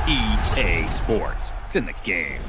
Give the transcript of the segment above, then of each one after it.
EA Sports. It's in the game.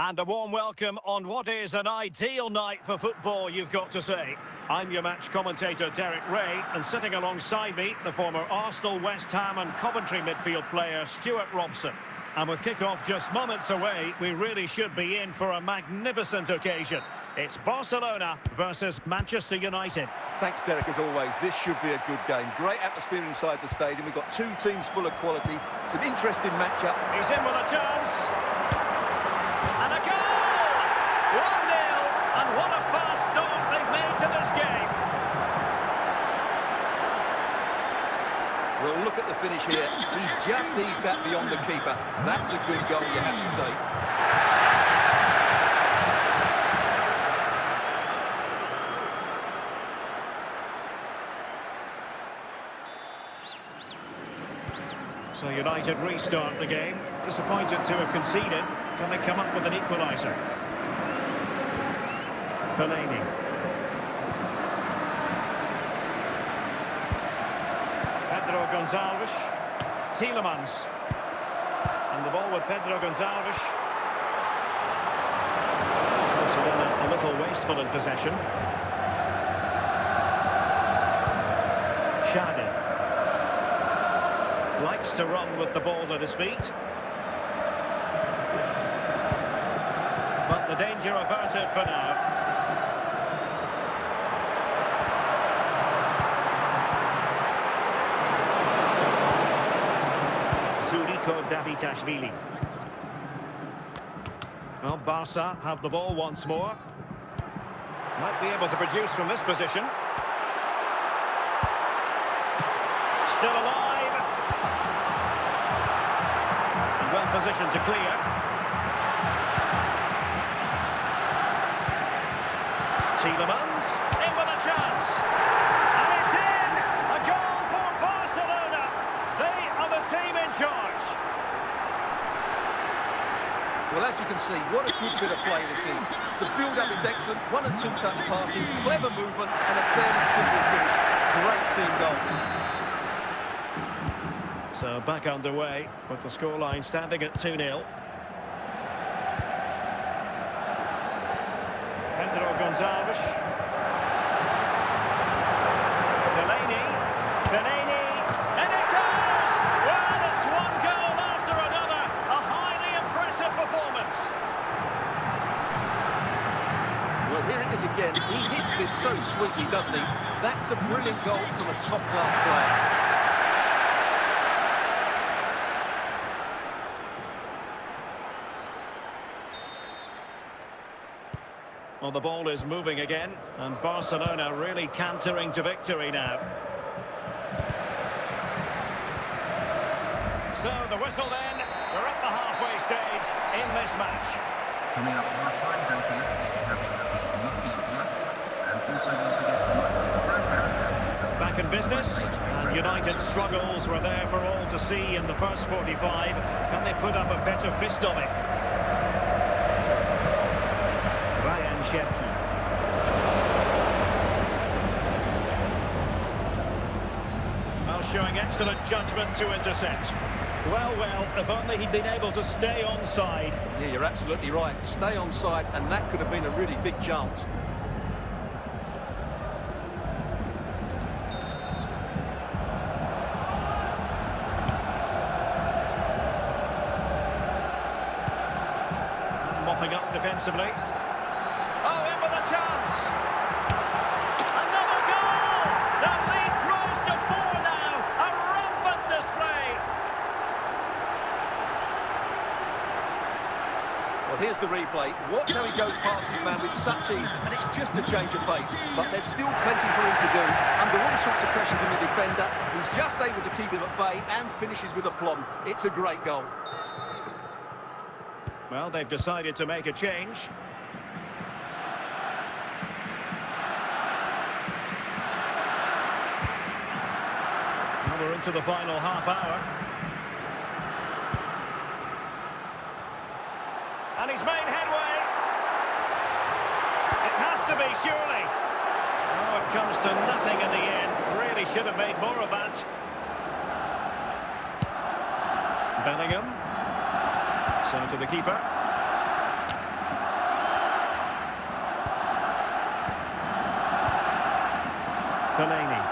And a warm welcome on what is an ideal night for football, you've got to say. I'm your match commentator, Derek Ray, and sitting alongside me, the former Arsenal, West Ham and Coventry midfield player, Stuart Robson. And with kick-off just moments away, we really should be in for a magnificent occasion. It's Barcelona versus Manchester United. Thanks, Derek, as always. This should be a good game. Great atmosphere inside the stadium. We've got two teams full of quality. Some interesting matchup. He's in with a chance. And a goal! 1-0, and what a fast start they've made to this game. We'll look at the finish here. He's just eased that beyond the keeper. That's a good goal, you have to say. So United restart the game. Disappointed to have conceded. Can they come up with an equaliser? Fellaini. Pedro Gonçalves. Tielemans. And And the ball with Pedro Gonçalves. Barcelona a little wasteful in possession. Xhadi likes to run with the ball at his feet. But the danger averted for now. Zuriko Davitashvili. Well, Barca have the ball once more. Might be able to produce from this position. Still alive. And well positioned to clear. Tielemans, in with a chance. And it's in! A goal for Barcelona. They are the team in charge. Well, as you can see, what a good bit of play this is. The build-up is excellent, 1- and 2-touch passing, clever movement, and a fairly simple finish. Great team goal. So back underway with the scoreline standing at 2-0. Pedro Gonçalves. Delaney, and it goes! Well, it's one goal after another. A highly impressive performance. Well, here it is again. He hits this so sweetly, doesn't he? That's a brilliant goal from a top-class player. Well, the ball is moving again, and Barcelona really cantering to victory now. So the whistle then, we're at the halfway stage in this match. Coming up half-time, don't forget to have the and also don't forget to like the program. Back in business, and United's struggles were there for all to see in the first 45. Can they put up a better fist of it? Well, showing excellent judgment to intercept. Well, if only he'd been able to stay onside. Yeah, you're absolutely right. Stay onside, and that could have been a really big chance. Mopping up defensively. Oh, in with a chance! Another goal! The lead grows to 4 now! A rampant display! Well, here's the replay. Watch how he goes past his man with such ease, and it's just a change of pace. But there's still plenty for him to do. Under all sorts of pressure from the defender, he's just able to keep him at bay and finishes with aplomb. It's a great goal. Well, they've decided to make a change. Well, we're into the final half hour. And he's made headway. It has to be, surely. Oh, it comes to nothing in the end. Really should have made more of that. Bellingham. So to the keeper. Delaney.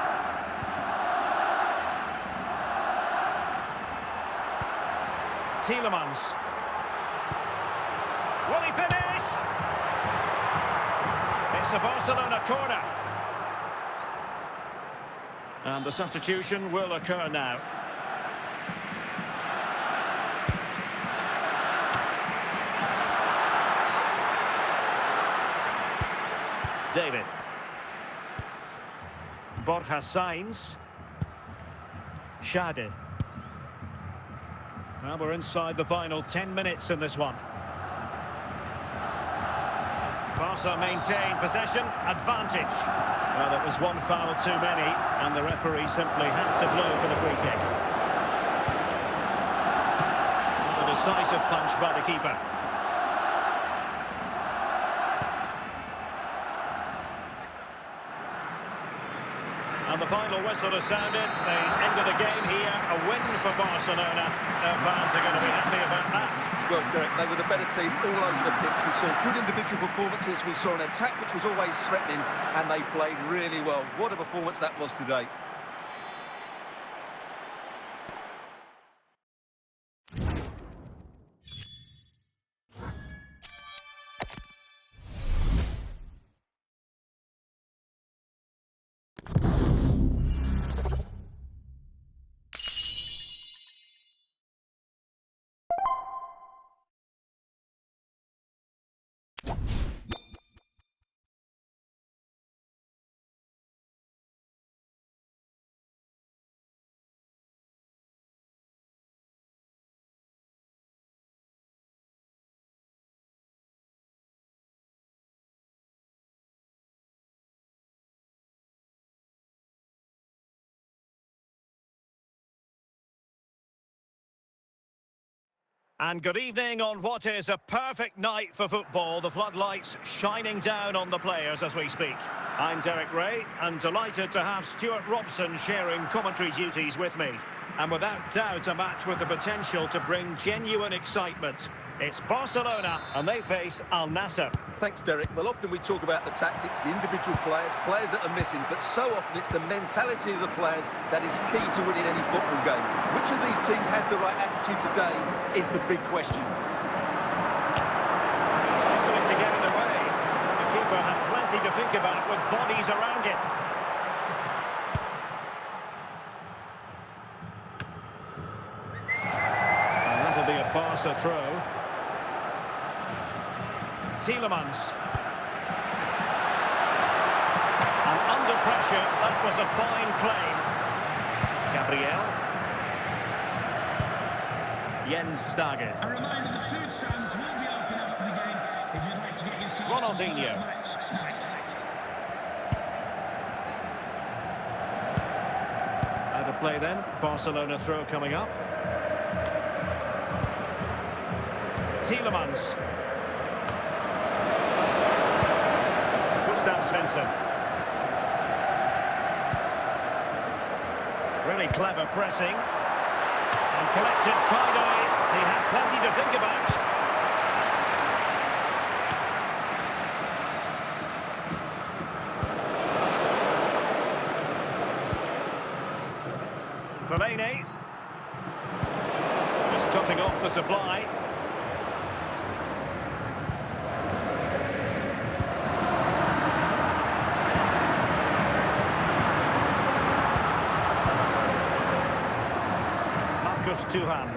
Tielemans. Will he finish? It's a Barcelona corner. And the substitution will occur now. David. Borja Sainz. Xhadi. Well, we're inside the final 10 minutes in this one. Barca maintain possession, advantage. Well, it was one foul too many, and the referee simply had to blow for the free kick. A decisive punch by the keeper. And the final whistle has sounded. The end of the game here, a win for Barcelona. Their fans are going to be happy about Well, Derek, they were the better team all over the pitch. We saw good individual performances. We saw an attack which was always threatening, and they played really well. What a performance that was today. And good evening on what is a perfect night for football. The floodlights shining down on the players as we speak. I'm Derek Ray, and delighted to have Stuart Robson sharing commentary duties with me. And without doubt, a match with the potential to bring genuine excitement. It's Barcelona, and they face Al Nassr. Thanks, Derek. Well, often we talk about the tactics, the individual players that are missing, but so often it's the mentality of the players that is key to winning any football game. Which of these teams has the right attitude today is the big question. Struggling to get it away. The keeper had plenty to think about with bodies around it. And that'll be a Barca throw. Tielemans. And under pressure, that was a fine claim. Gabriel. Jens Stage. A reminder, the food stands will be open after the game if you'd like to get yourself Ronaldinho. some snacks. Out of play then. Barcelona throw coming up. Tielemans. Svensson. Really clever pressing. And collected tidily. He had plenty to think about. Fellaini. Just cutting off the supply. Tuhan.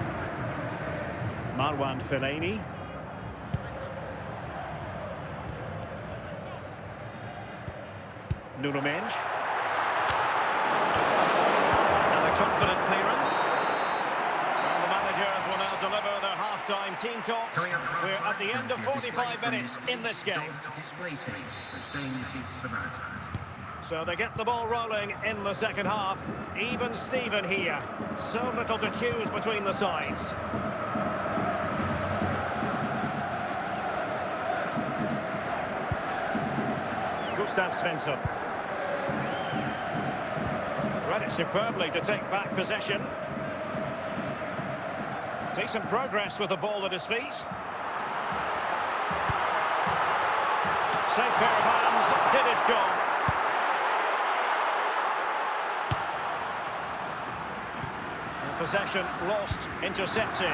Marwan Fellaini. Nuno Mendes. And a confident clearance. And the managers will now deliver their half-time team talks. We're at the end of 45 minutes in this game. So they get the ball rolling in the second half. Even Steven here. So little to choose between the sides. Gustav Svensson. Read it superbly to take back possession. Decent progress with the ball at his feet. Safe pair of hands, did his job. Possession lost, intercepted.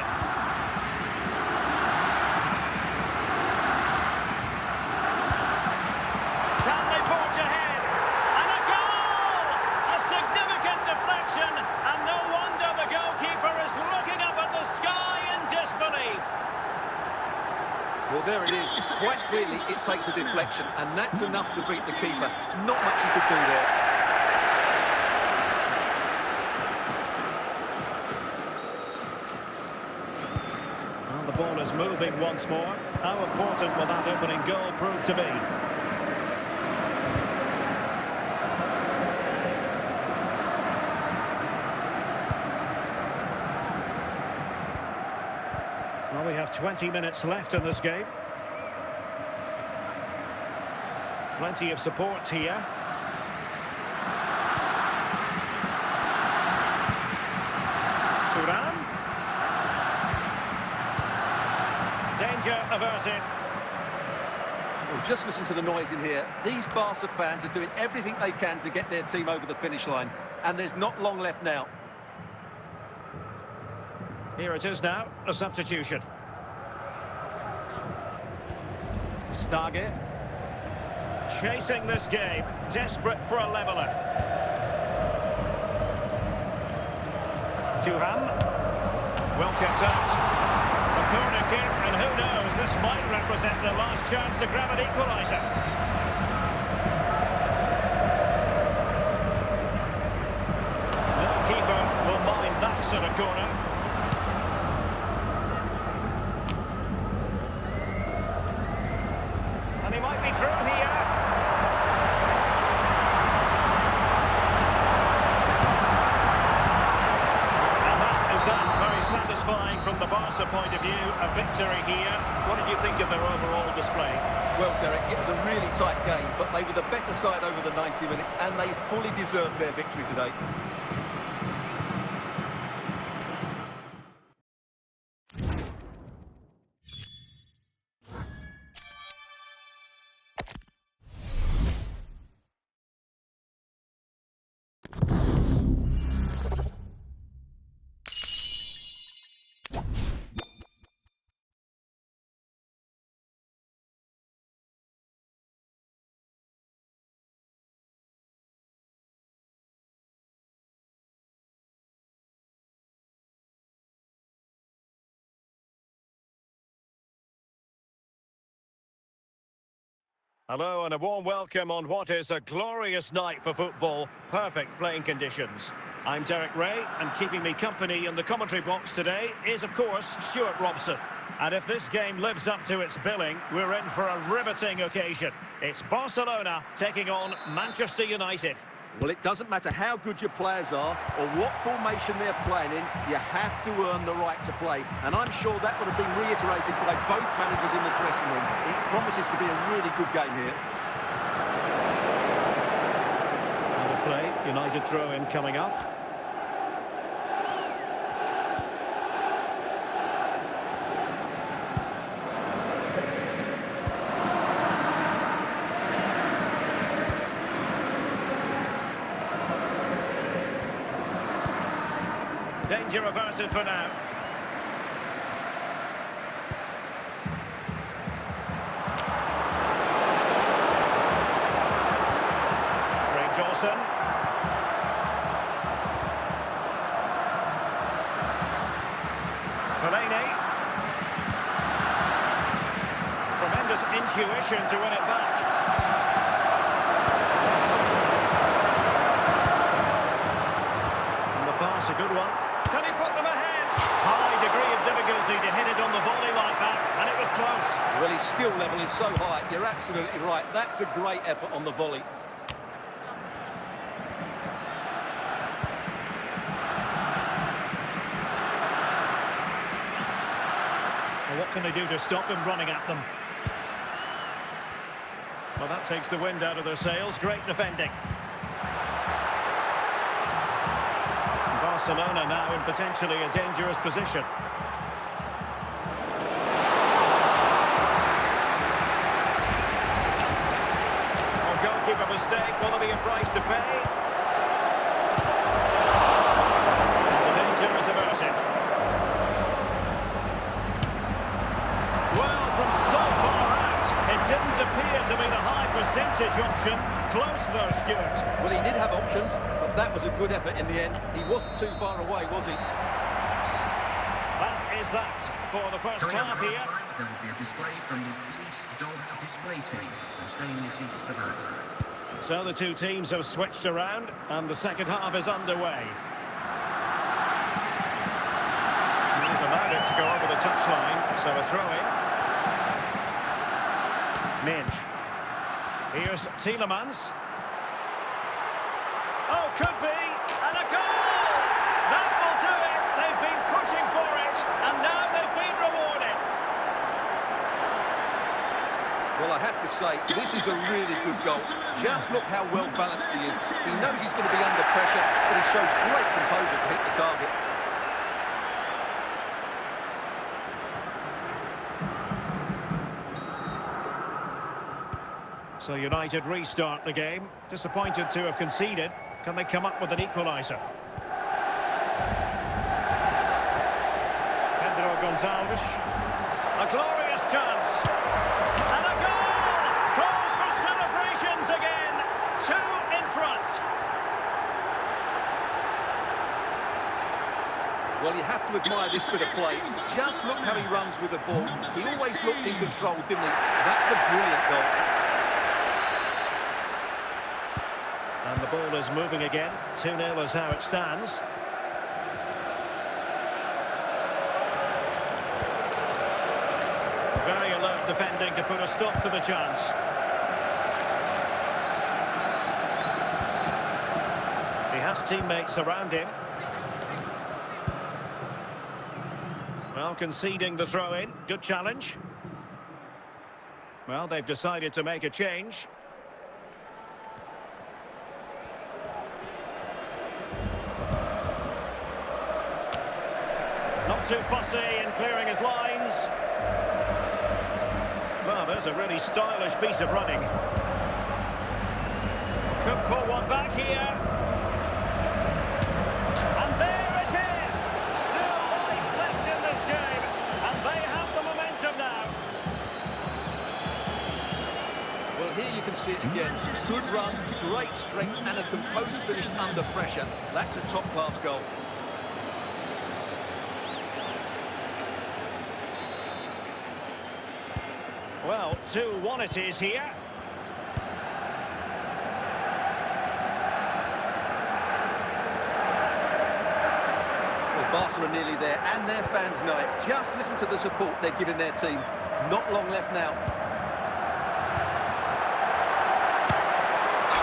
Can they forge ahead? And a goal! A significant deflection, and no wonder the goalkeeper is looking up at the sky in disbelief. Well, there it is. Quite clearly, it takes a deflection, and that's enough to beat the keeper. Not much he could do there. Ball is moving once more. How important will that opening goal prove to be? Well, we have 20 minutes left in this game. Plenty of support here. Turan. Danger averted. Well, just listen to the noise in here. These Barca fans are doing everything they can to get their team over the finish line. And there's not long left now. Here it is now, a substitution. Stargate. Chasing this game, desperate for a leveller. Thuram. Well kept out. A corner kick, and who knows, this might represent the last chance to grab an equaliser. No keeper will mind that sort of corner. And he might be through here. And that is that. Very satisfying from the Barca point of view. A victory here. What did you think of their overall display? Well, Derek, it was a really tight game, but they were the better side over the 90 minutes, and they fully deserved their victory today. Hello and a warm welcome on what is a glorious night for football. Perfect playing conditions. I'm Derek Ray, and keeping me company in the commentary box today is, of course, Stuart Robson. And if this game lives up to its billing, we're in for a riveting occasion. It's Barcelona taking on Manchester United. Well, it doesn't matter how good your players are or what formation they're playing in, you have to earn the right to play. And I'm sure that would have been reiterated by both managers in the dressing room. It promises to be a really good game here. And a play, United throw-in coming up. Danger averted for now. Craig Dawson. Fellaini. Tremendous intuition to win it back. And the pass, a good one. Can he put them ahead? High degree of difficulty to hit it on the volley like that, and it was close. Well, his skill level is so high, you're absolutely right. That's a great effort on the volley. Well, what can they do to stop him running at them? Well, that takes the wind out of their sails. Great defending. Barcelona now in potentially a dangerous position. Oh, goalkeeper mistake. Will there be a price to pay? And the danger is averted. Well, from so far out, it didn't appear to be the high percentage option. Close though, Stuart. Well, he did have options, but that was a good effort in the end. He wasn't too far away, was he? That is that for the first half here. There will be a display from the police dog display team, so stay in your seats for that. So the two teams have switched around, and the second half is underway. He's allowed it to go over the touchline, so a throw-in. Minge. Here's Tielemans. Oh, could be, and a goal! That will do it! They've been pushing for it, and now they've been rewarded. Well, I have to say, this is a really good goal. Just look how well balanced he is. He knows he's going to be under pressure, but he shows great composure to hit the target. So United restart the game. Disappointed to have conceded. Can they come up with an equaliser? Pedro Gonzalez. A glorious chance. And a goal! Calls for celebrations again. 2 in front. Well, you have to admire this bit of play. Just look how he runs with the ball. He always looked in control, didn't he? That's a brilliant goal. And the ball is moving again. 2-0 is how it stands. Very alert defending to put a stop to the chance. He has teammates around him. Well, conceding the throw-in. Good challenge. Well, they've decided to make a change. Not too fussy in clearing his lines. Well, there's a really stylish piece of running. Could pull one back here. And there it is! Still life left in this game. And they have the momentum now. Well, here you can see it again. Good run, great strength, and a composed finish under pressure. That's a top-class goal. Well, 2-1 it is here. Well, Barca are nearly there, and their fans know it. Just listen to the support they're giving their team. Not long left now.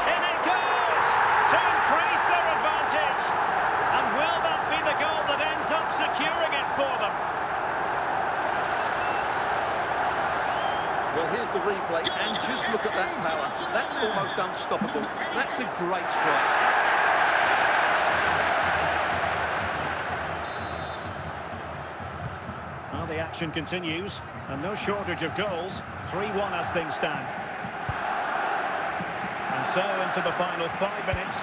In it goes! To increase their advantage. And will that be the goal that ends up securing it for them? Well, here's the replay, and just look at that power. That's almost unstoppable. That's a great strike. Well, the action continues, and no shortage of goals. 3-1 as things stand. And so into the final 5 minutes.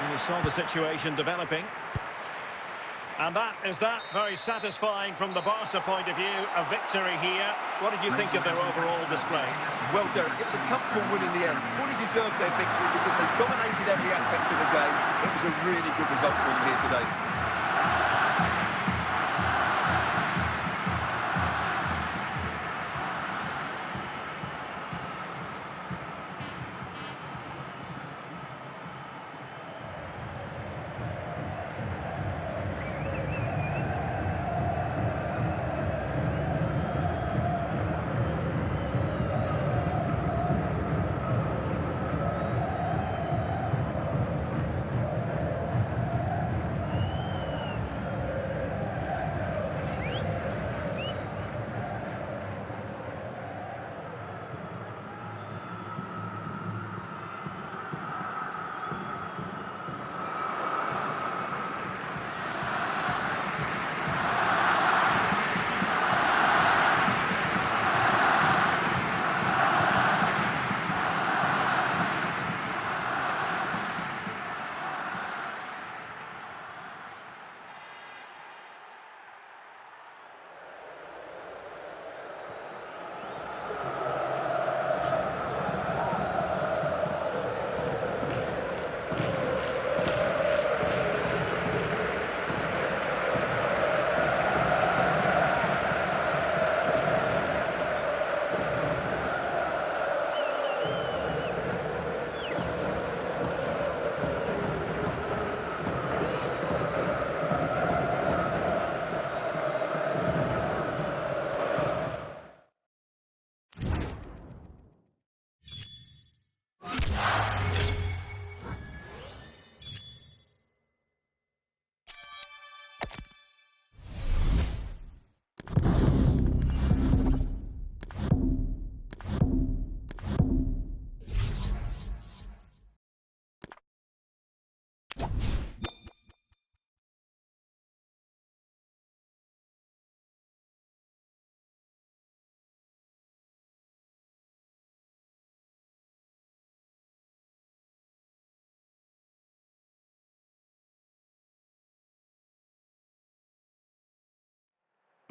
And we saw the situation developing. And that is that. Very satisfying from the Barca point of view. A victory here. What did you think of their overall display? Well, Derek, it's a comfortable win in the end. Fully deserved their victory because they dominated every aspect of the game. It was a really good result for them here today.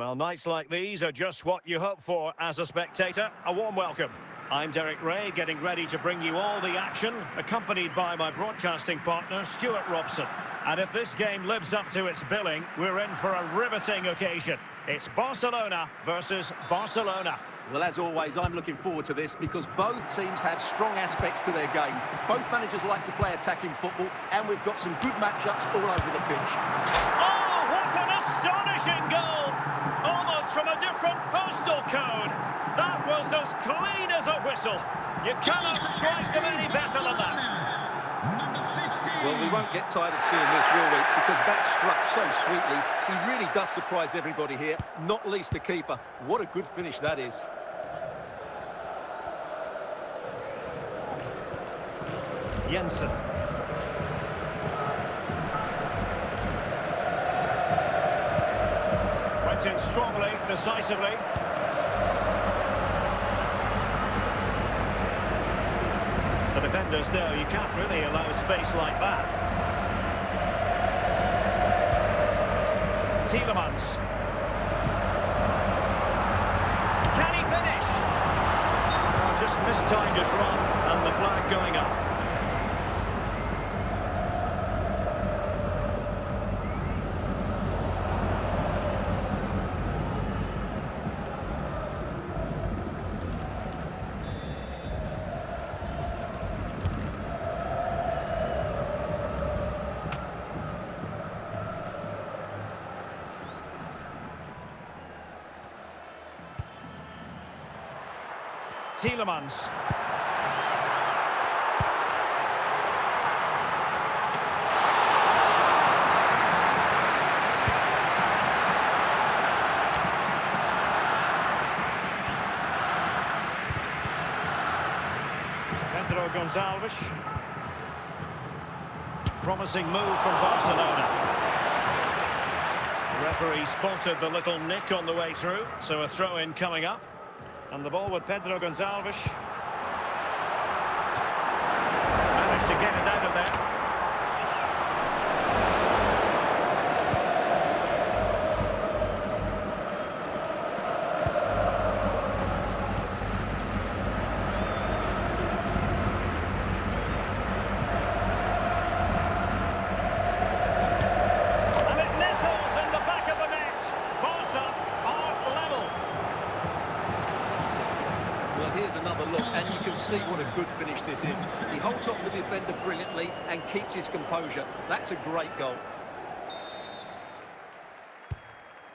Well, nights like these are just what you hope for as a spectator. A warm welcome. I'm Derek Ray, getting ready to bring you all the action, accompanied by my broadcasting partner, Stuart Robson. And if this game lives up to its billing, we're in for a riveting occasion. It's Barcelona versus Barcelona. Well, as always, I'm looking forward to this because both teams have strong aspects to their game. Both managers like to play attacking football, and we've got some good matchups all over the pitch. Oh, what an astonishing goal! Almost from a different postal code. That was as clean as a whistle. You cannot strike them any better than that. Well, we won't get tired of seeing this, will we? Because that struck so sweetly. He really does surprise everybody here, not least the keeper. What a good finish that is. Jensen. Went in strongly, decisively. The defenders know you can't really allow space like that. Tielemans. Can he finish? Oh, just mistimed his run, and the flag going up. Tielemans. Pedro Gonçalves. Promising move from Barcelona. The referee spotted the little nick on the way through, so a throw-in coming up. And the ball with Pedro Gonçalves. Managed to get it out of there. And it nestles in the back of the net. Barca are level. Well, here's another look, and you can see what a good finish this is. He holds off the defender brilliantly and keeps his composure. That's a great goal.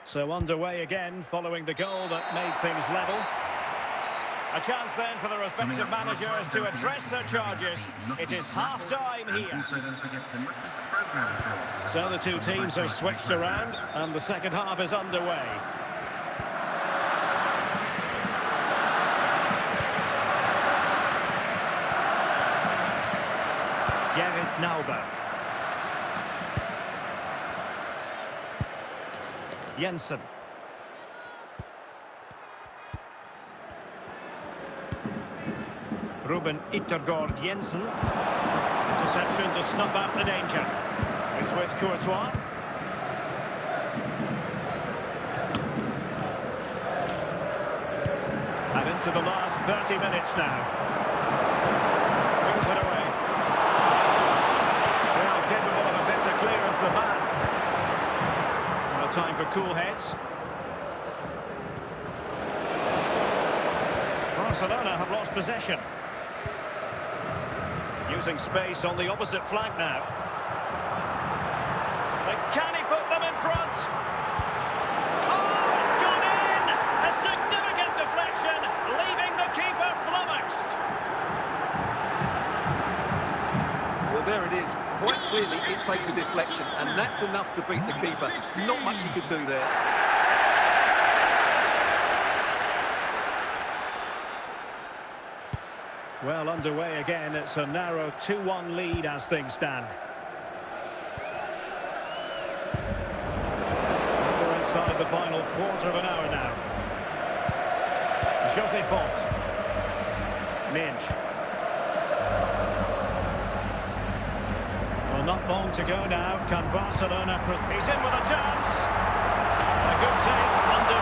So underway again, following the goal that made things level. A chance then for the respective managers to address their charges. It is half-time here. So the two teams have switched around, and the second half is underway. Nauber. Jensen. Ruben Yttergård Jensen. Interception to snuff out the danger. It's with Courtois. And into the last 30 minutes now. Brings it away. Capable of a better clearance than that. No time for cool heads. Barcelona have lost possession. Using space on the opposite flank now. But can he put them in front? Oh, it's gone in! A significant deflection, leaving the keeper flummoxed. Well, there it is. Quite clearly, it takes a deflection, and that's enough to beat the keeper. Not much he could do there. Well, underway again. It's a narrow 2-1 lead as things stand. We're inside the final quarter of an hour now. José Font. Minge. Well, not long to go now. Can Barcelona... He's in with a chance. A good take under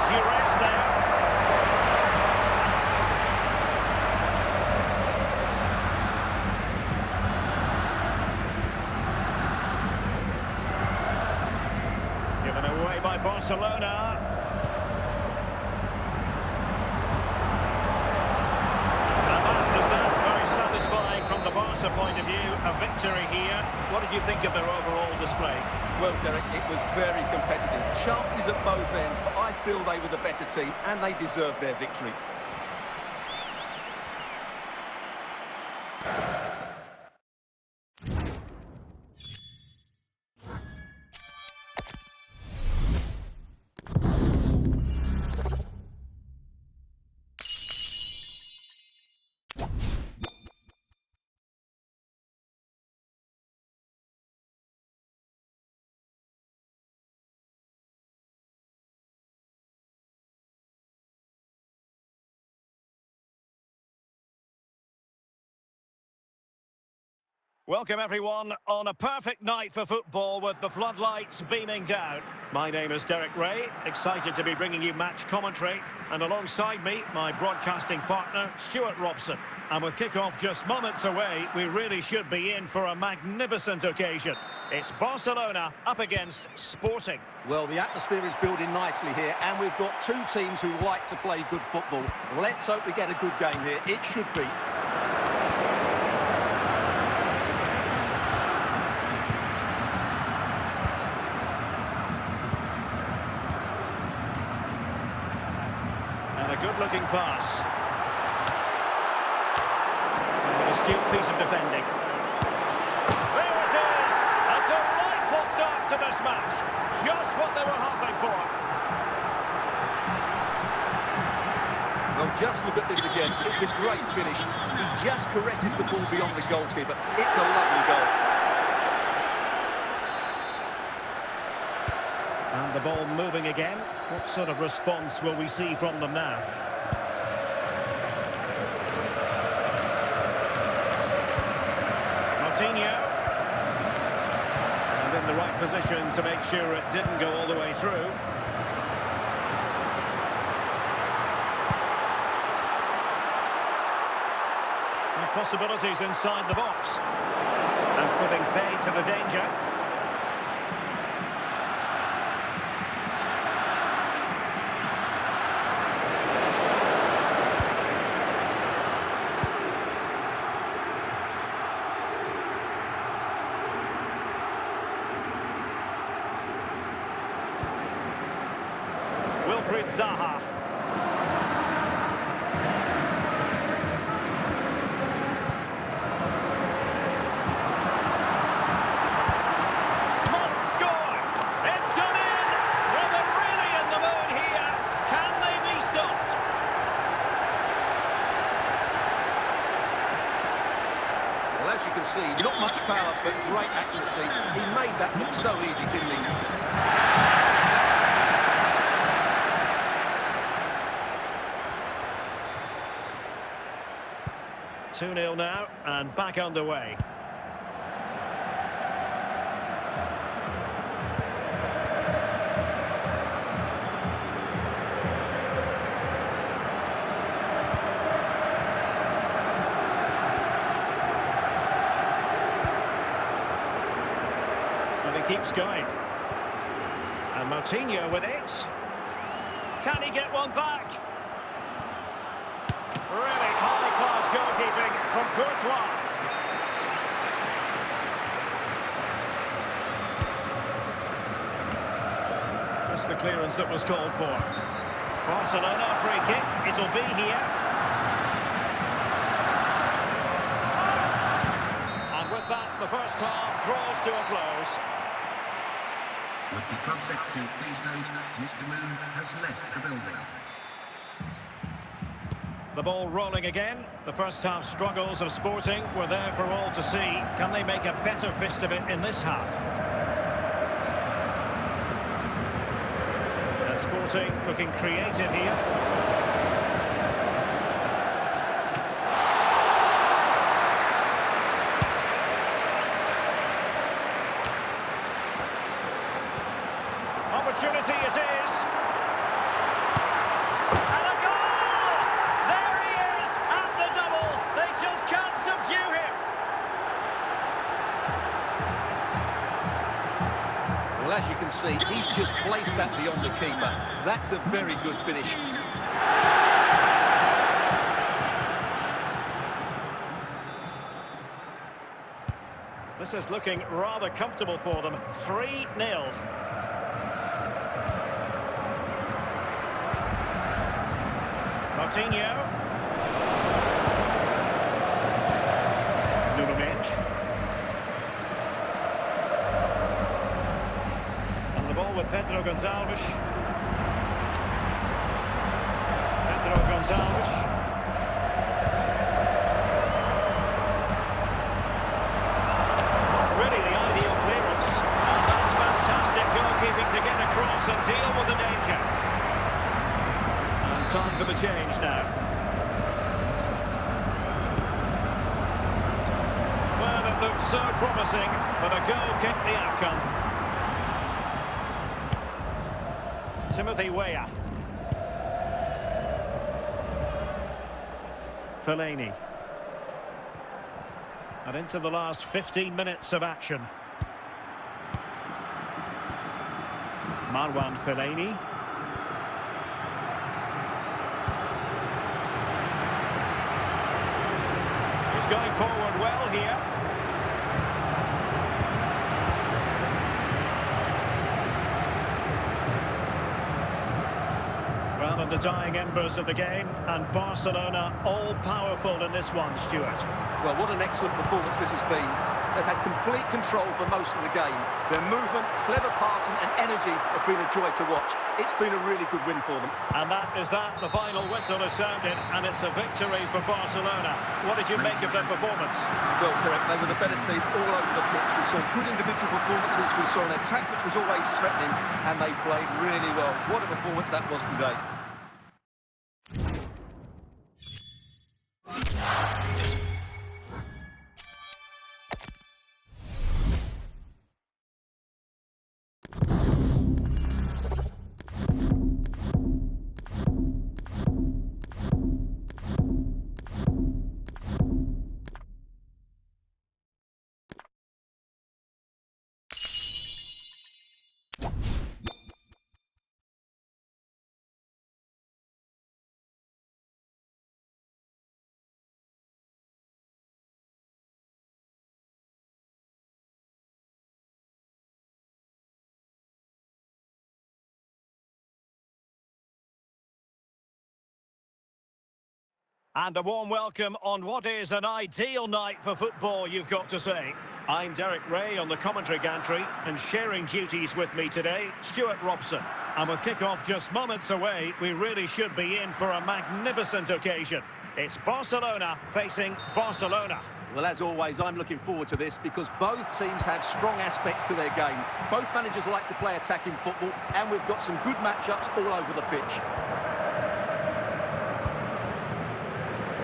by Barcelona. Is that very satisfying from the Barca point of view? A victory here. What did you think of their overall display? Well, Derek, it was very competitive. Chances at both ends, but I feel they were the better team and they deserved their victory. Welcome everyone on a perfect night for football with the floodlights beaming down. My name is Derek Ray, excited to be bringing you match commentary, and alongside me, my broadcasting partner, Stuart Robson. And with kick-off just moments away, we really should be in for a magnificent occasion. It's Barcelona up against Sporting. Well, the atmosphere is building nicely here, and we've got two teams who like to play good football. Let's hope we get a good game here. It should be. Good-looking pass. And an astute piece of defending. There it is! A delightful start to this match. Just what they were hoping for. Well, just look at this again. It's a great finish. He just caresses the ball beyond the goalkeeper. It's a lovely goal. And the ball moving again. What sort of response will we see from them now? Coutinho. And in the right position to make sure it didn't go all the way through. And possibilities inside the box. And putting paid to the danger. Zaha. Must score. It's gone in. Well, they're really in the mood here. Can they be stopped? Well, as you can see, not much power, but great accuracy. He made that look so easy, didn't he? 2-0 now, and back underway. And he keeps going. And Coutinho with it. Can he get one back? Really high-class goalkeeping from Courtois. Just the clearance that was called for. Barcelona free kick. It'll be here. And with that, the first half draws to a close. Would the club secretary please note Mr. Moon has left the building. The ball rolling again. The first half struggles of Sporting were there for all to see. Can they make a better fist of it in this half? And Sporting looking creative here. Opportunity it is. And a goal! There he is at the double. They just can't subdue him. Well, as you can see, he's just placed that beyond the keeper. That's a very good finish. This is looking rather comfortable for them. 3-0. Coutinho. And the ball with Pedro Gonçalves. Pedro Gonçalves. Really the ideal clearance. And that's fantastic goalkeeping to get across and deal with the danger. And time for the change now. Looked so promising, but a goal kicked the outcome. Timothy Weah. Fellaini. And into the last 15 minutes of action. Marwan Fellaini. He's going forward well here. Well, in the dying embers of the game, and Barcelona all-powerful in this one, Stuart. Well, what an excellent performance this has been. They've had complete control for most of the game. Their movement, clever passing and energy have been a joy to watch. It's been a really good win for them. And that is that. The final whistle has sounded, and it's a victory for Barcelona. What did you make of their performance? Well, correct. They were the better team all over the pitch. We saw good individual performances. We saw an attack which was always threatening, and they played really well. What a performance that was today. And a warm welcome on what is an ideal night for football, you've got to say. I'm Derek Ray on the commentary gantry, and sharing duties with me today, Stuart Robson. And with kick-off just moments away, we really should be in for a magnificent occasion. It's Barcelona facing Barcelona. Well, as always, I'm looking forward to this because both teams have strong aspects to their game. Both managers like to play attacking football, and we've got some good matchups all over the pitch.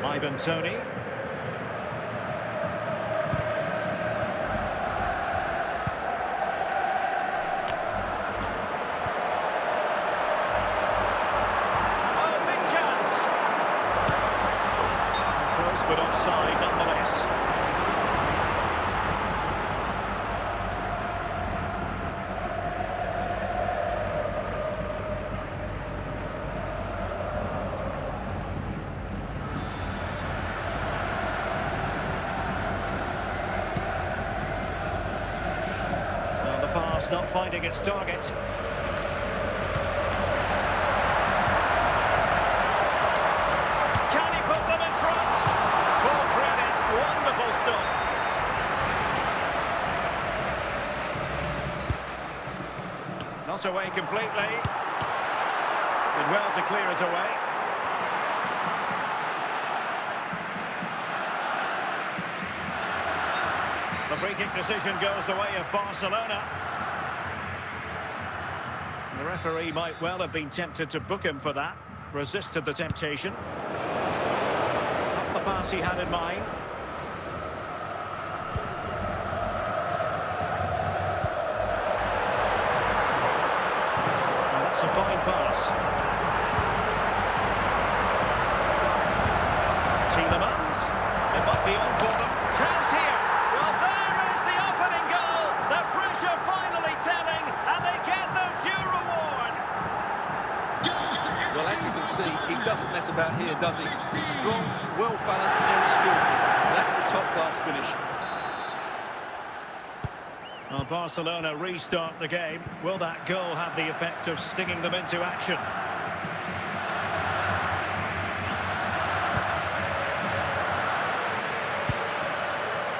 Ivan Toney. Oh, big chance. Close but offside nonetheless. Not finding its target. Can he put them in front? Full credit, wonderful stuff. Not away completely. Did well to clear it away. The free kick decision goes the way of Barcelona. The referee might well have been tempted to book him for that. Resisted the temptation. Not the pass he had in mind. Well, that's a fine pass. Tielemans. It might be on for them. Chance here. Well, there is the opening goal. The pressure finally telling, and see, he doesn't mess about here, does he? Strong, well-balanced and skillful. That's a top-class finish. Well, Barcelona restart the game. Will that goal have the effect of stinging them into action?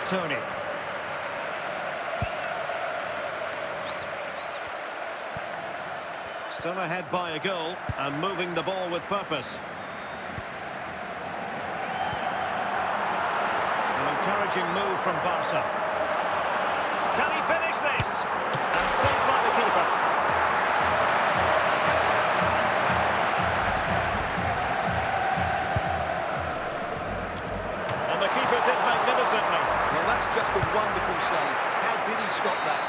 Tony. Still ahead by a goal and moving the ball with purpose. An encouraging move from Barca. Can he finish this? And saved by the keeper. And the keeper did magnificently. Well, that's just a wonderful save. How did he stop that?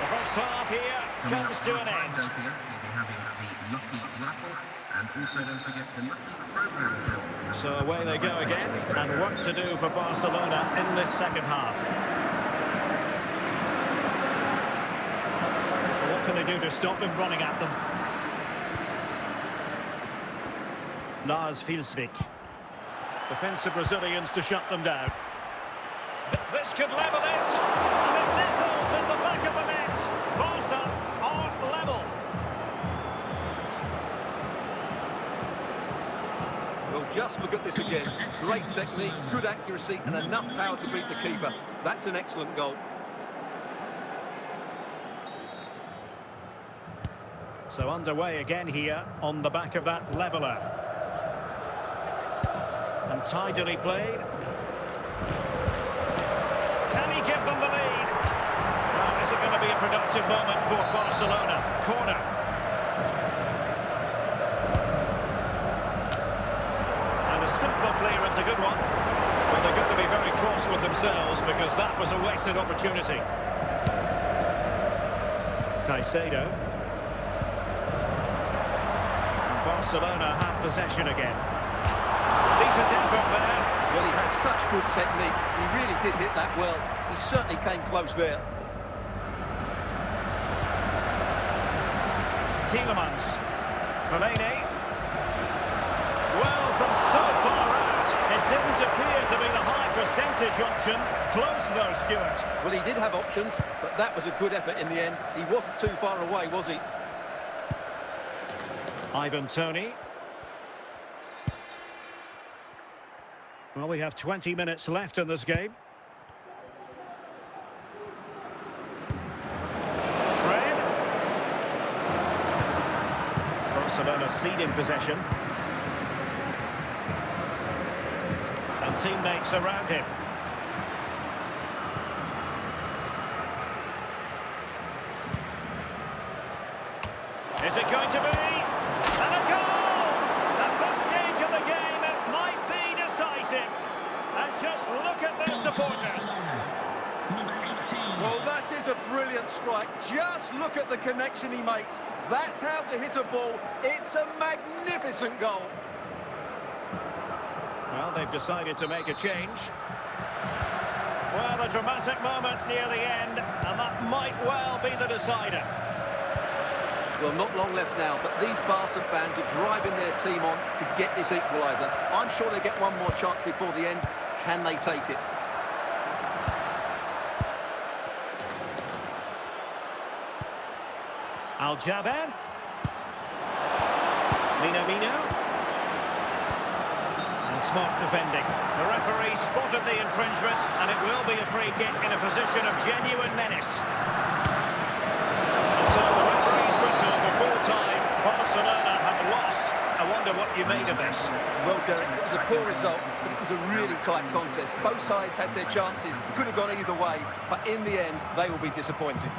The first half here comes to an end. Don't forget, we'll be having the Lucky Raffle, and also don't forget the Lucky Program Drill. So away they go again, and work to do for Barcelona in this second half. What can they do to stop him running at them? Lars Vilsvik. Defensive Brazilians to shut them down. This could level it. And it missiles in the back of the net. Barca are level. Well, just look at this again. Great technique, good accuracy, and enough power to beat the keeper. That's an excellent goal. So underway again here on the back of that leveller. And tidily played. Can he give them the lead? Well, is it going to be a productive moment for Barcelona? Corner. And a simple clearance, a good one. Well, they're going to be very cross with themselves because that was a wasted opportunity. Caicedo. And Barcelona have possession again. Decent effort there. Well, he has such good technique. He really did hit that well. He certainly came close there. Tielemans. Fellaini. Well, from so far out, it didn't appear to be the high percentage option. Close though, Stuart. Well, he did have options, but that was a good effort in the end. He wasn't too far away, was he? Ivan Toney. Well, we have 20 minutes left in this game. Fred. Barcelona ceding possession. And teammates around him. Is it going to be? And a goal! At this stage of the game, it might be decisive. And just look at their supporters. Number 18. Well, that is a brilliant strike. Just look at the connection he makes. That's how to hit a ball. It's a magnificent goal. Well, they've decided to make a change. Well, a dramatic moment near the end, and that might well be the decider. Well, not long left now, but these Barca fans are driving their team on to get this equaliser. I'm sure they get one more chance before the end. Can they take it? Al-Jaber. Minamino. And smart defending. The referee spotted the infringement, and it will be a free kick in a position of genuine menace. And so the referee's whistle for full time. Barcelona have lost. I wonder what you made of this. Well, Derek, it was a poor result, but it was a really tight contest. Both sides had their chances, could have gone either way, but in the end, they will be disappointed.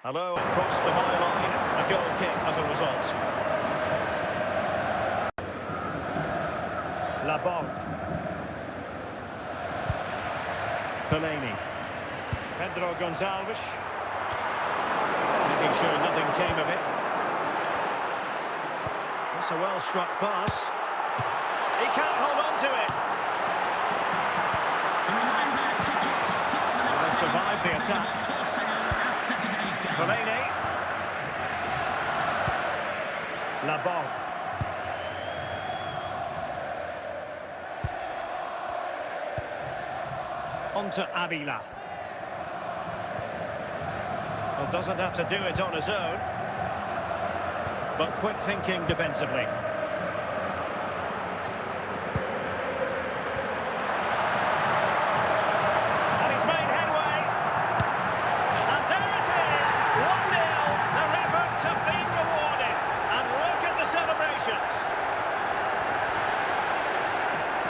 Hello, across the byline, a goal kick as a result. Laborde. Fellaini. Pedro Gonçalves. Making sure nothing came of it. That's a well-struck pass. He can't hold on to it. They survived the attack. Fellaini. Laborde. On to Avila. Well, doesn't have to do it on his own, but quick thinking defensively. And he's made headway. And there it is, 1-0. Their efforts have been rewarded. And look at the celebrations.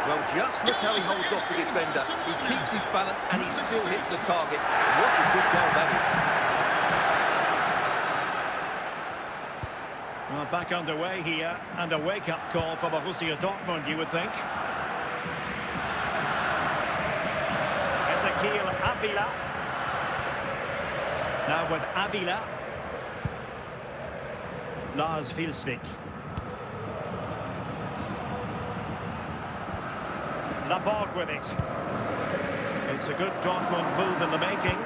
Well, just look how he holds off the defender. He keeps his balance and he still hits the target. What a good goal that is. Well, back underway here, and a wake-up call for Borussia Dortmund, you would think. Ezequiel Avila. Now with Avila. Lars Vilsvik. Laborde with it. It's a good Dortmund move in the making.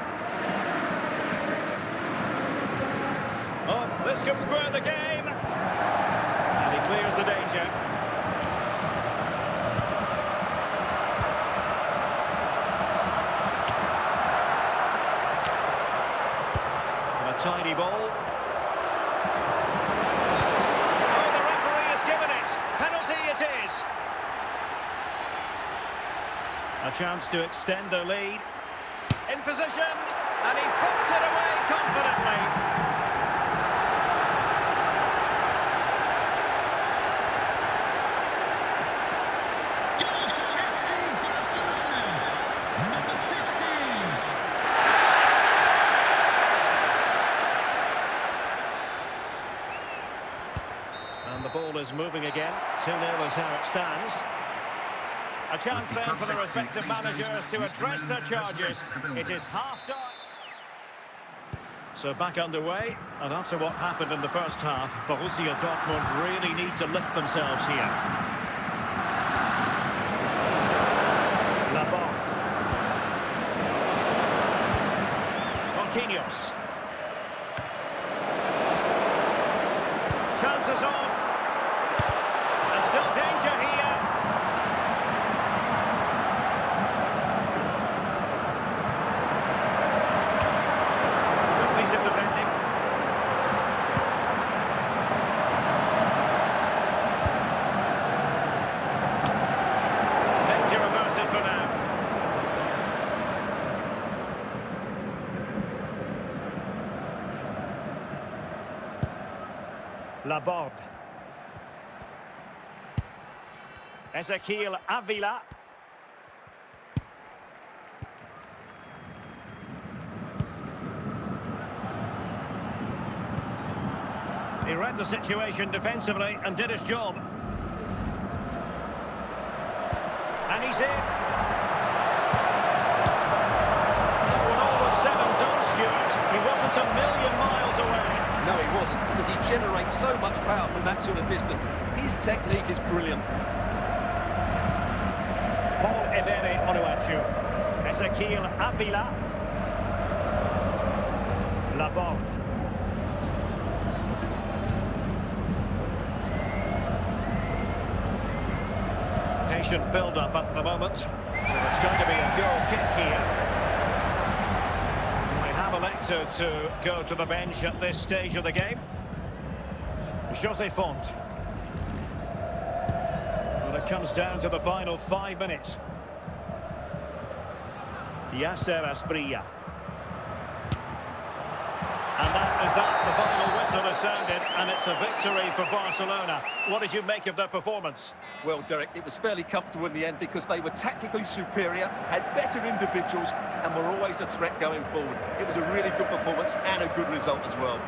Oh, this could square the game. And he clears the danger. And a tiny ball. Oh, the referee has given it. Penalty it is. A chance to extend their lead. In position, and he puts it away confidently. And the ball is moving again. 2-0 is how it stands. A chance then for the respective managers to address their charges. It is half-time. So back underway, and after what happened in the first half, Borussia Dortmund really need to lift themselves here. Laborde. Marquinhos. Chances on. And still danger here. Laborde. Ezequiel Avila. He read the situation defensively and did his job. And he's in. When all was said and done, Stuart, he wasn't a million miles away. No, he wasn't, because he generates so much power from that sort of distance. His technique is brilliant. Paul Ebere Onuachu. Ezequiel Avila. Laborde. Patient build-up at the moment. So it's going to be a goal kick here. Elected to go to the bench at this stage of the game. Jose Font. Well, it comes down to the final 5 minutes. Yasser Asprilla. And that is that. The final whistle has sounded. and it's a victory for Barcelona. What did you make of their performance? Well, Derek, it was fairly comfortable in the end because they were tactically superior, had better individuals, and were always a threat going forward. It was a really good performance and a good result as well.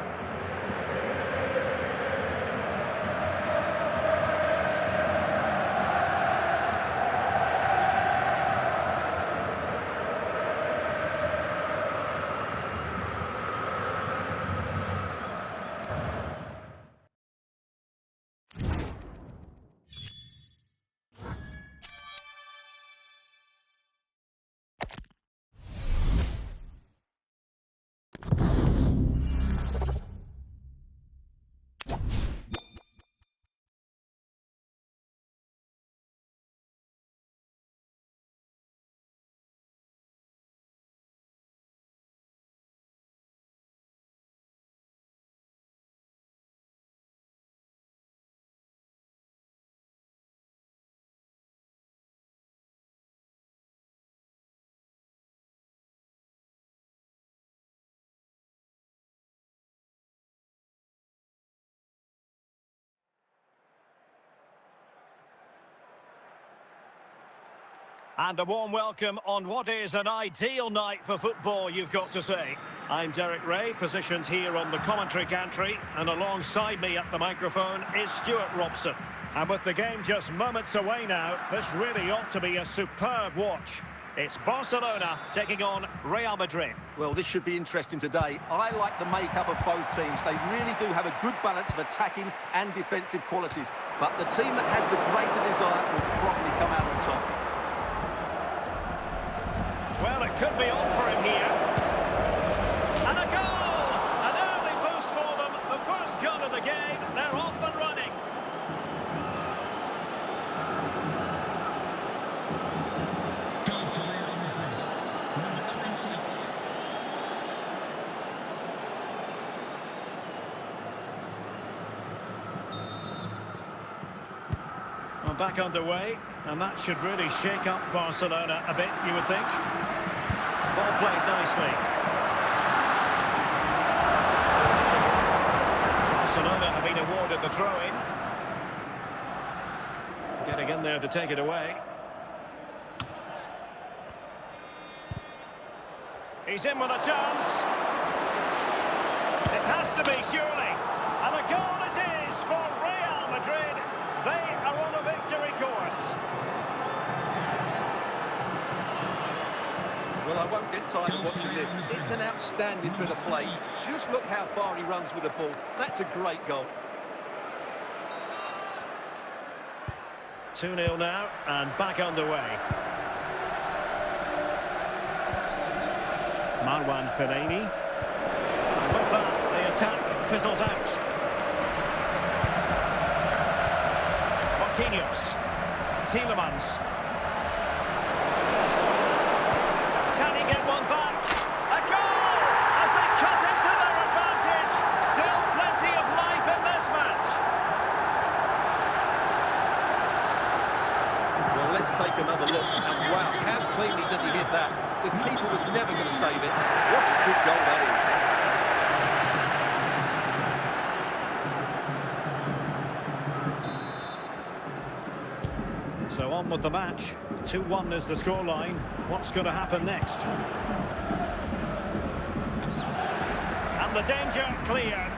And a warm welcome on what is an ideal night for football, you've got to say. I'm Derek Ray, positioned here on the commentary gantry, and alongside me at the microphone is Stuart Robson. And with the game just moments away now, this really ought to be a superb watch. It's Barcelona taking on Real Madrid. Well, this should be interesting today. I like the makeup of both teams. They really do have a good balance of attacking and defensive qualities. But the team that has the greater desire will probably come out on top. Well, it could be on for him here. And a goal! An early boost for them. The first goal of the game. They're off and running. Goal for Real Madrid. Number 20. Well, back underway, and that should really shake up Barcelona a bit, you would think. Ball played nicely. Barcelona have been awarded the throw-in. Getting in there to take it away. He's in with a chance. It has to be, surely. And the goal is his for Real Madrid. They are on a victory course. Well, I won't get tired of watching this. It's an outstanding bit of play. Just look how far he runs with the ball. That's a great goal. 2-0 now, and back underway. Marwan Fellaini. And with that, the attack fizzles out. Marquinhos. Tielemans. Can he get one back? A goal! As they cut into their advantage. Still plenty of life in this match. Well, let's take another look. And wow, how cleanly does he hit that? The keeper was never going to save it. What a good goal that is. So on with the match. 2-1 is the scoreline. What's going to happen next? And the danger cleared.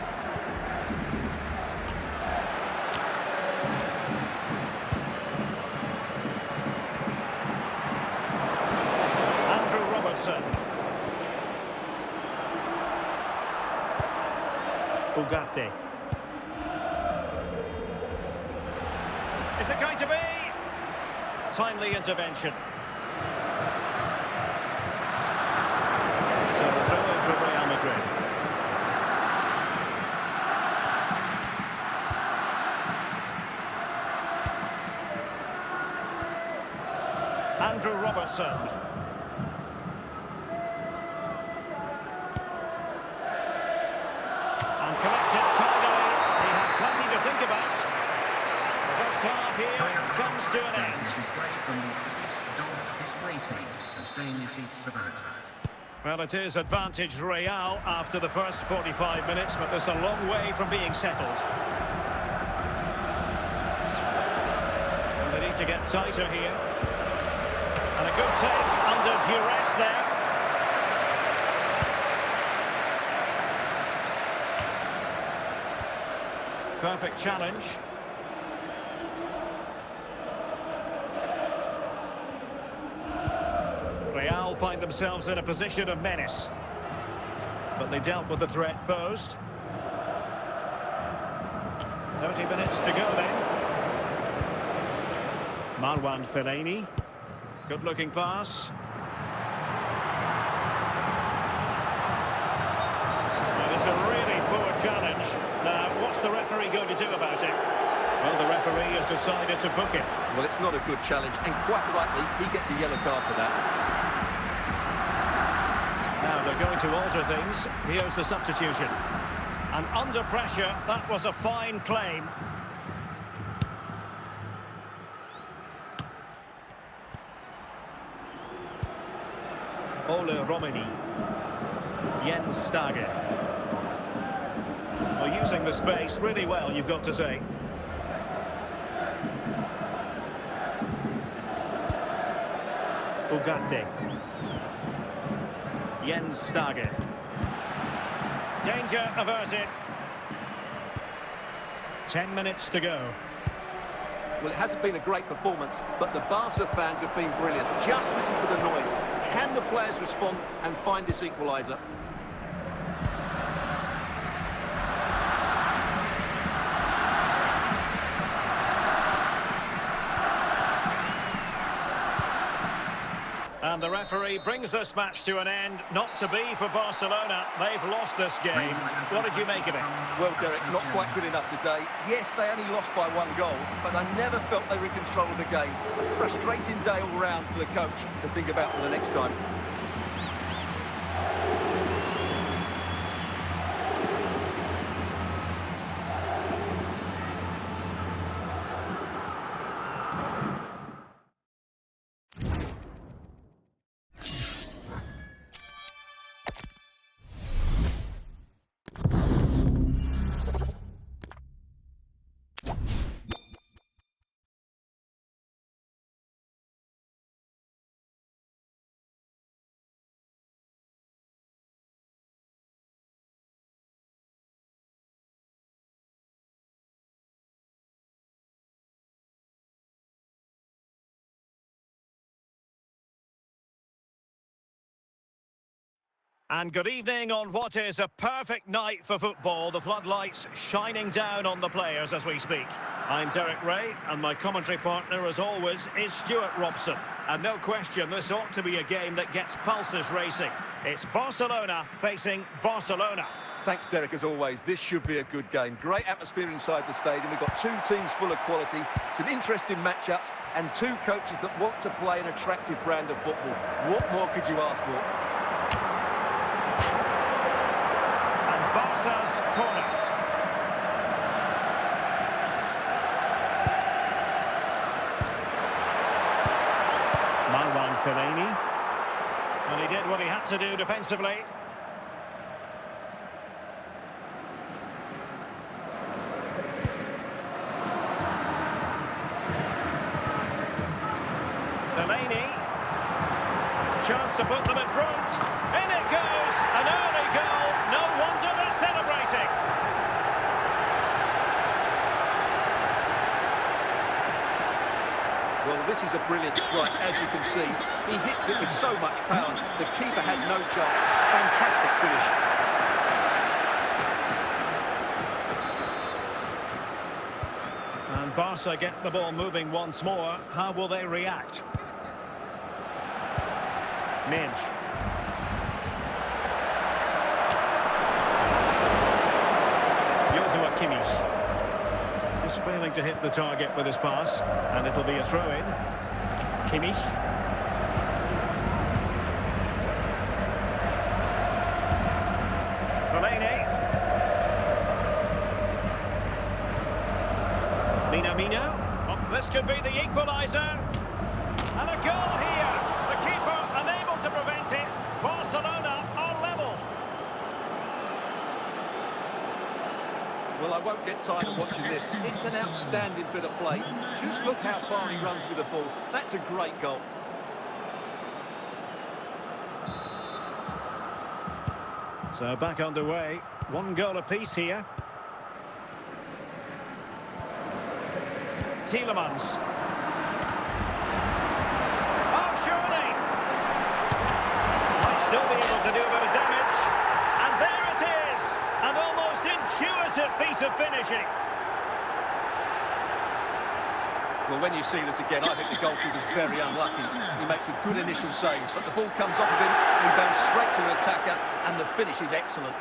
Andrew Robertson. Ugarte. Is it going to be? Timely intervention. So the throw-in for Real Madrid. Andrew Robertson. And collected tidily. He had plenty to think about. The first half here comes to an end. Display from the East Dog display team, so stay in your seats for that. Well, it is advantage Real after the first 45 minutes, but there's a long way from being settled. And they need to get tighter here. And a good take under duress there. Perfect challenge. Real find themselves in a position of menace. But they dealt with the threat posed. 30 minutes to go then. Marwan Fellaini. Good-looking pass. Well, it's a really poor challenge. Now, what's the referee going to do about it? Well, the referee has decided to book it. Well, it's not a good challenge, and quite rightly, he gets a yellow card for that. Now they're going to alter things. Here's the substitution. And under pressure, that was a fine claim. Ole Romani. Jens Stage. Well, using the space really well, you've got to say. Ugarte. Jens Stage. Danger averted. 10 minutes to go. Well, it hasn't been a great performance, but the Barca fans have been brilliant. Just listen to the noise. Can the players respond and find this equaliser? And the referee brings this match to an end. Not to be for Barcelona. They've lost this game. What did you make of it? Well, Derek, not quite good enough today. Yes, they only lost by 1 goal, but I never felt they were in control of the game. A frustrating day all round for the coach to think about for the next time. And good evening on what is a perfect night for football. The floodlights shining down on the players as we speak. I'm Derek Ray, and my commentary partner, as always, is Stuart Robson. And no question, this ought to be a game that gets pulses racing. It's Barcelona facing Barcelona. Thanks, Derek, as always. This should be a good game. Great atmosphere inside the stadium. We've got 2 teams full of quality, some interesting matchups, and 2 coaches that want to play an attractive brand of football. What more could you ask for? Barca's corner. Marwan Fellaini. And he did what he had to do defensively. Fellaini. Chance to put them in front. In it goes. An early goal. No wonder they're celebrating. Well, this is a brilliant strike, as you can see. He hits it with so much power. The keeper had no chance. Fantastic finish. And Barca get the ball moving once more. How will they react? Midge. Kimmich. Just failing to hit the target with his pass, and it'll be a throw-in. Kimmich. Fellaini. Minamino. Oh, this could be the equaliser. And a goal here. The keeper unable to prevent it. Barcelona Well, I won't get tired of watching this. It's an outstanding bit of play. Just look how far he runs with the ball. That's a great goal. So back underway. 1 goal apiece here. Tielemans. Oh, surely! Might still be able to do a bit of damage. And there it is! An almost intuitive piece of finishing. Well, when you see this again, I think the goalkeeper's very unlucky. He makes a good initial save, but the ball comes off of him, he bounces straight to the attacker, and the finish is excellent.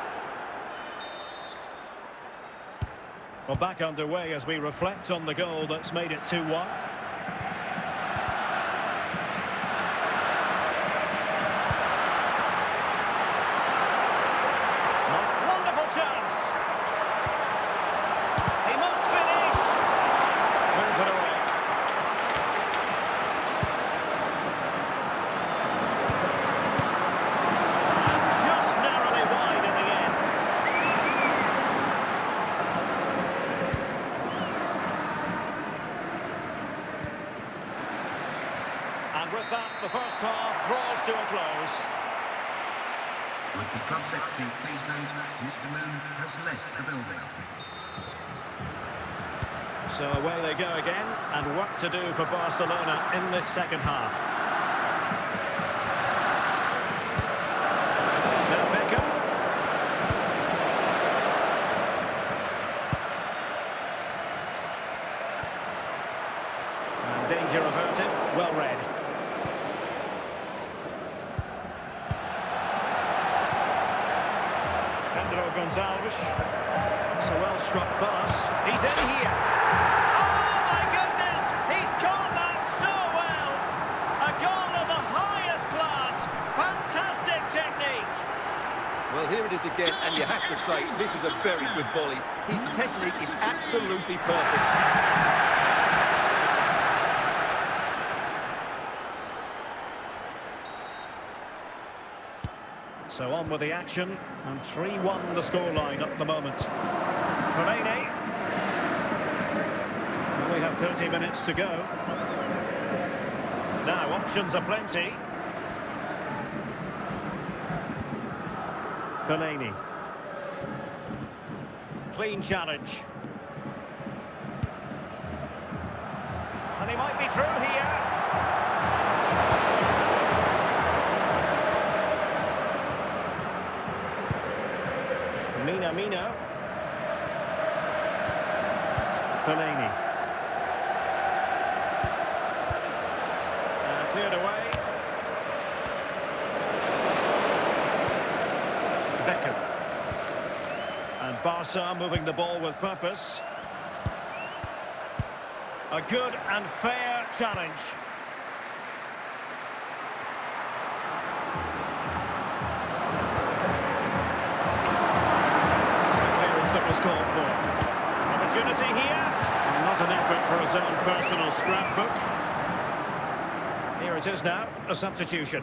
Well, back underway as we reflect on the goal that's made it 2-1. Wonderful chance. He must finish. Wins it away. Just narrowly wide in the end. And with that, the first half draws to a close. Would the club secretary please note Mr. Moon has left the building. So away they go again, and work to do for Barcelona in this second half. Now Beckham. And danger averted, well read. Gonzalez. It's a well-struck pass. He's in here. Oh, my goodness! He's caught that so well! A goal of the highest class. Fantastic technique. Well, here it is again, and you have to say, this is a very good volley. His technique is absolutely perfect. So on with the action, and 3-1 the scoreline at the moment. Fellaini. Well, we have 30 minutes to go. Now, options are plenty. Fellaini. Clean challenge. And he might be through here. Mina. Fellaini. And cleared away. Beckham. And Barca moving the ball with purpose. A good and fair challenge. Called for. Opportunity here. And not an effort for his own personal scrapbook. Here it is now, a substitution.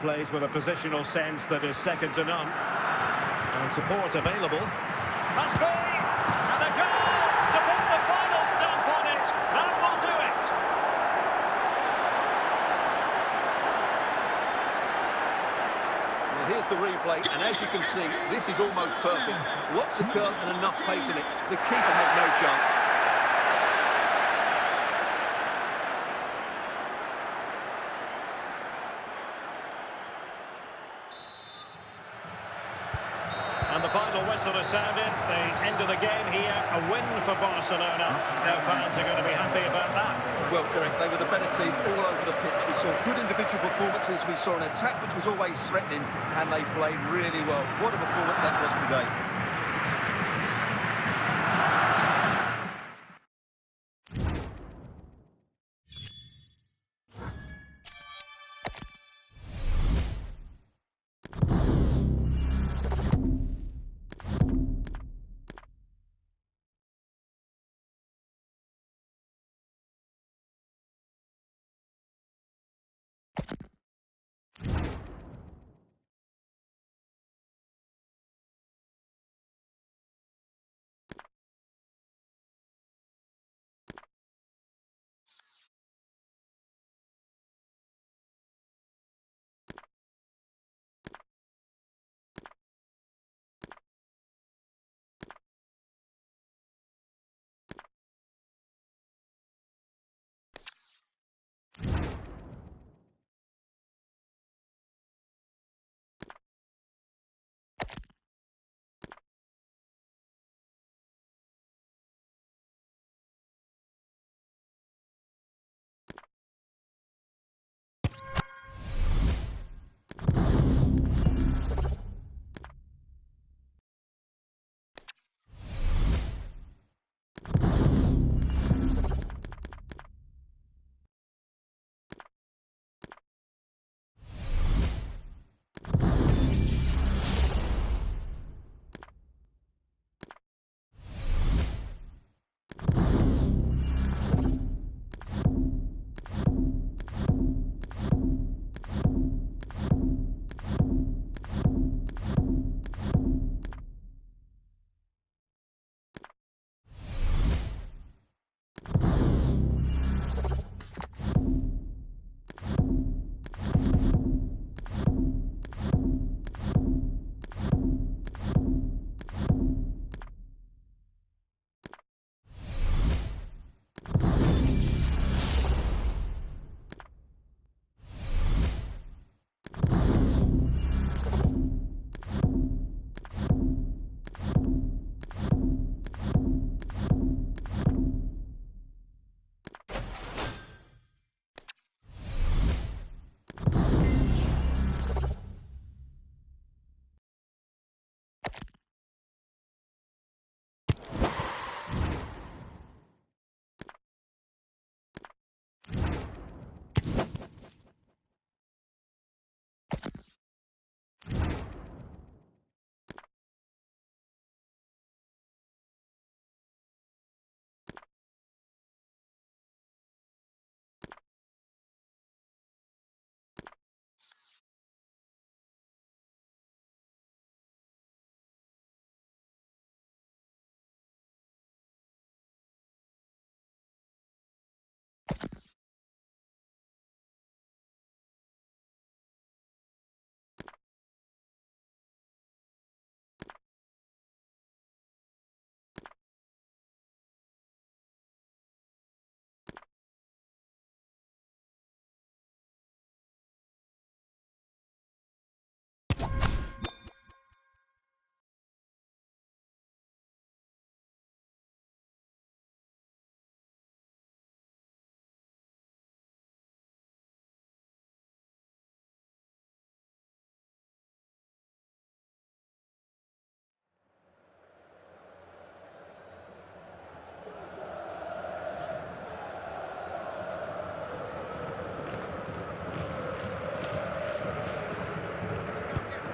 Plays with a positional sense that is second to none. And support available. Must be! And a goal to put the final stamp on it. That will do it. Here's the replay, and as you can see, this is almost perfect. Lots of curve and enough pace in it. The keeper had no chance. And the final whistle has sounded. The end of the game here, a win for Barcelona. Their fans are going to be happy about that. Well, correct. They were the better team all over the pitch. We saw good individual performances. We saw an attack which was always threatening, and they played really well. What a performance that was today.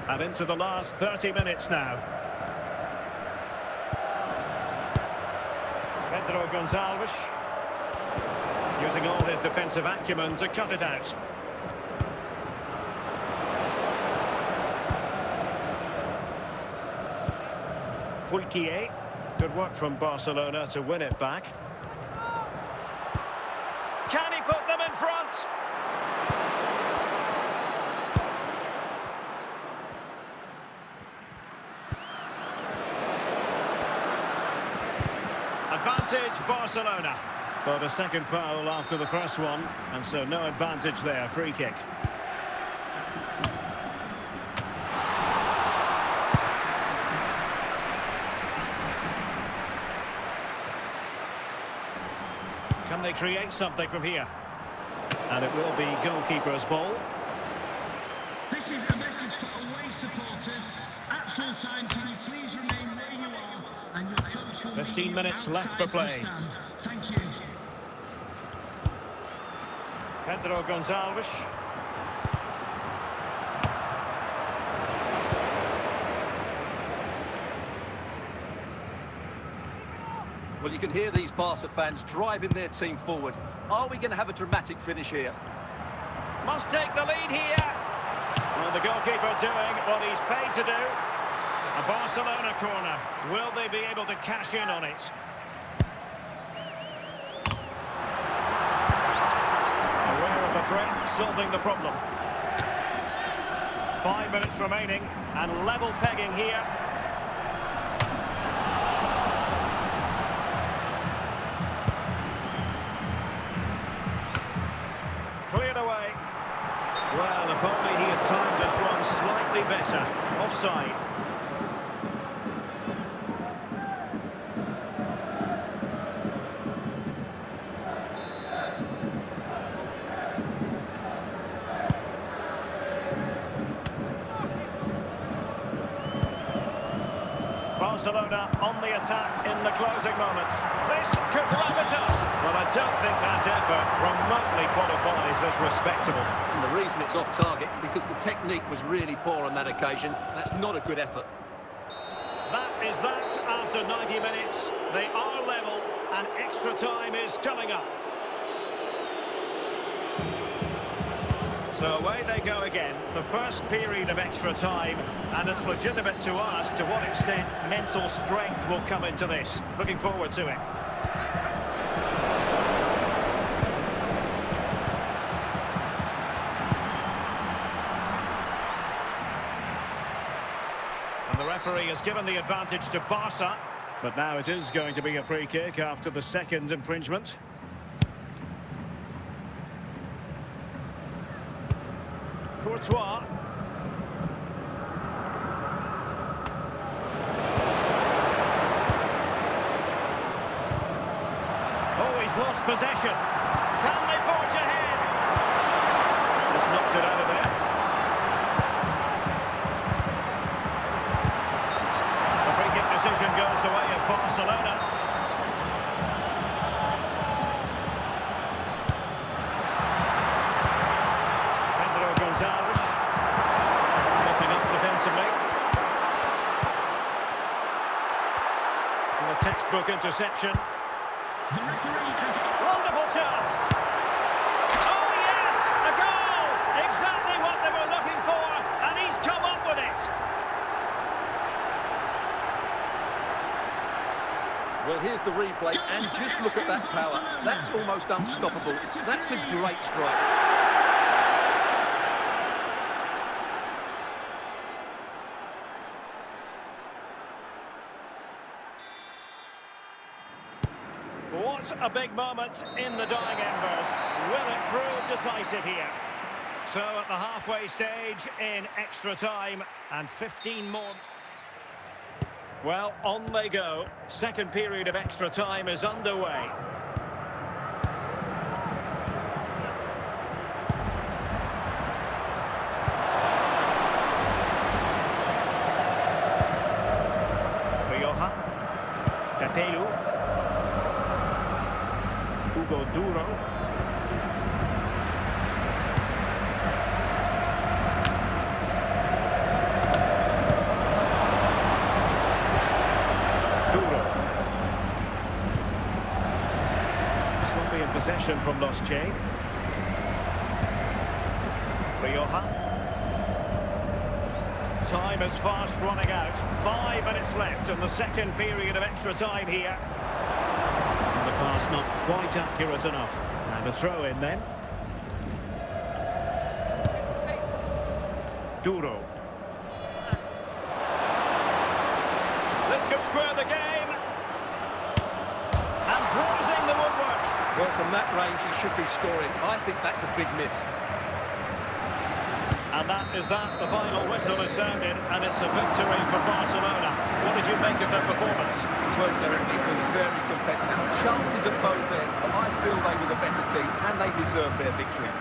And into the last 30 minutes now. Pedro Gonçalves using all his defensive acumen to cut it out. Fulquier. Good work from Barcelona to win it back. Can he put them in front? Advantage Barcelona. But a second foul after the first one, and so no advantage there. Free kick. Can they create something from here? And it will be goalkeeper's ball. This is a message for away supporters. At full time, can you please remain where you are, and your coach will 15 minutes left for play. Thank you. Pedro Gonçalves. Well, you can hear these Barca fans driving their team forward. Are we going to have a dramatic finish here? Must take the lead here. Well, the goalkeeper doing what he's paid to do. A Barcelona corner. Will they be able to cash in on it? Aware of the threat, solving the problem. 5 minutes remaining, and level pegging here. Cleared away. Well, if only he had timed his run slightly better. Offside. Barcelona on the attack in the closing moments. This could wrap it up. Well, I don't think that effort remotely qualifies as respectable. And the reason it's off target, because the technique was really poor on that occasion. That's not a good effort. That is that after 90 minutes. They are level, and extra time is coming up. So away they go again, the first period of extra time, and it's legitimate to ask to what extent mental strength will come into this. Looking forward to it. And the referee has given the advantage to Barca, but now it is going to be a free kick after the second infringement. Courtois. Oh, he's lost possession. Can they forge ahead? Just knocked it out of there. The free kick decision goes the way of Barcelona. Gonçalves looking up defensively. And a textbook interception. The referee has... Wonderful chance. Oh yes, a goal! Exactly what they were looking for, and he's come up with it. Well, here's the replay, and just look at that power. That's almost unstoppable. That's a great strike. What a big moment in the dying embers. Will it prove decisive here? So at the halfway stage in extra time, and 15 more. Well, on they go. Second period of extra time is underway. Rioja. Capello. Duro. possession from Losche. Rioja. Time is fast running out. 5 minutes left in the second period of extra time here. And the pass not quite accurate enough. And a throw in then. Duro. This could square the game. And bruising the woodwork. Well, from that range, he should be scoring. I think that's a big miss. And that is that. The final whistle is sounded, and it's a victory for Barcelona. What did you make of their performance? Well, Derek, it was very competitive. Chances at both ends, but I feel they were the better team, and they deserved their victory.